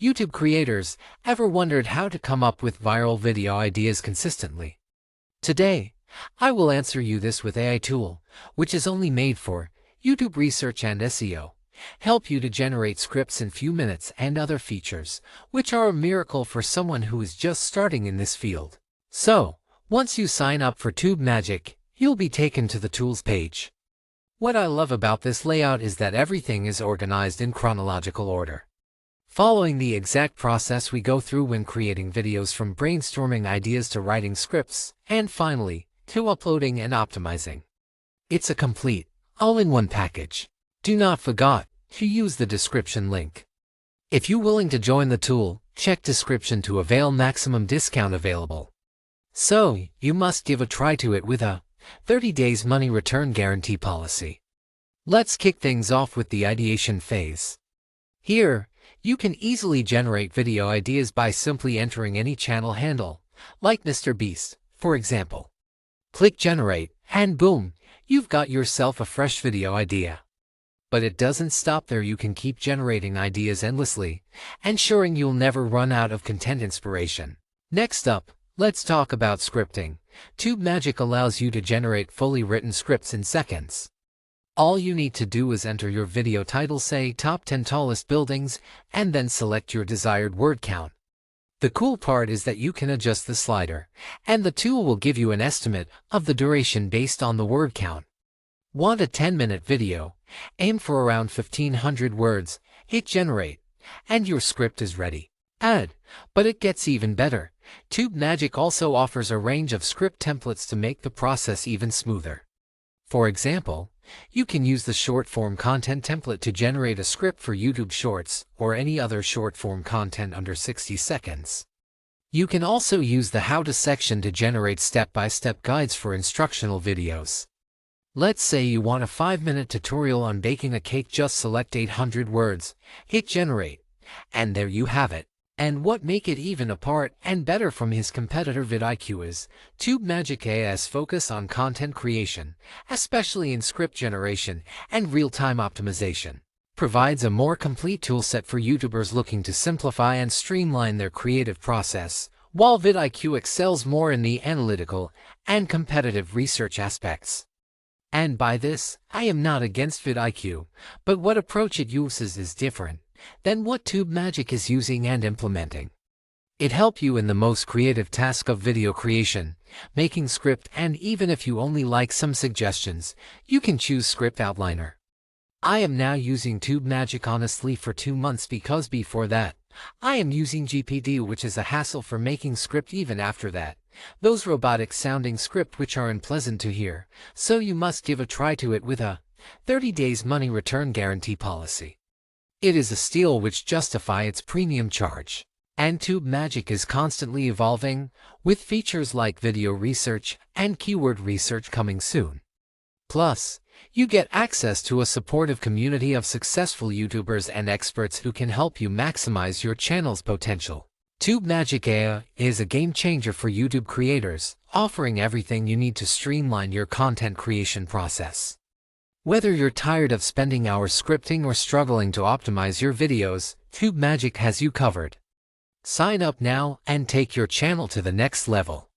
YouTube creators, ever wondered how to come up with viral video ideas consistently? Today, I will answer you this with AI tool, which is only made for YouTube research and SEO. Help you to generate scripts in few minutes and other features, which are a miracle for someone who is just starting in this field. So, once you sign up for Tubemagic, you'll be taken to the tools page. What I love about this layout is that everything is organized in chronological order, following the exact process we go through when creating videos, from brainstorming ideas to writing scripts, and finally, to uploading and optimizing. It's a complete, all-in-one package. Do not forget to use the description link. If you're willing to join the tool, check description to avail maximum discount available. So, you must give a try to it with a 30 days money return guarantee policy. Let's kick things off with the ideation phase. Here, you can easily generate video ideas by simply entering any channel handle, like Mr. Beast, for example. Click Generate, and boom, you've got yourself a fresh video idea. But it doesn't stop there. You can keep generating ideas endlessly, ensuring you'll never run out of content inspiration. Next up, let's talk about scripting. Tubemagic allows you to generate fully written scripts in seconds. All you need to do is enter your video title, say top 10 tallest buildings, and then select your desired word count. The cool part is that you can adjust the slider, and the tool will give you an estimate of the duration based on the word count. Want a 10-minute video? Aim for around 1,500 words, hit generate, and your script is ready. But it gets even better. Tubemagic also offers a range of script templates to make the process even smoother. For example, you can use the short-form content template to generate a script for YouTube Shorts or any other short-form content under 60 seconds. You can also use the How-To section to generate step-by-step guides for instructional videos. Let's say you want a 5-minute tutorial on baking a cake. Just select 800 words, hit generate, and there you have it. And what make it even apart and better from his competitor vidIQ is Tubemagicai's focus on content creation, especially in script generation and real-time optimization. Provides a more complete toolset for YouTubers looking to simplify and streamline their creative process, while vidIQ excels more in the analytical and competitive research aspects. And by this, I am not against vidIQ, but what approach it uses is different than what Tubemagic is using and implementing. It helps you in the most creative task of video creation, making script, and even if you only like some suggestions, you can choose Script Outliner. I am now using Tubemagic honestly for 2 months, because before that, I am using GPT, which is a hassle for making script. Even after that, those robotic sounding script which are unpleasant to hear, so you must give a try to it with a 30 days money return guarantee policy. It is a steal which justify its premium charge. And Tubemagic is constantly evolving, with features like video research and keyword research coming soon. Plus, you get access to a supportive community of successful YouTubers and experts who can help you maximize your channel's potential. Tubemagicai is a game changer for YouTube creators, offering everything you need to streamline your content creation process. Whether you're tired of spending hours scripting or struggling to optimize your videos, Tubemagic has you covered. Sign up now and take your channel to the next level.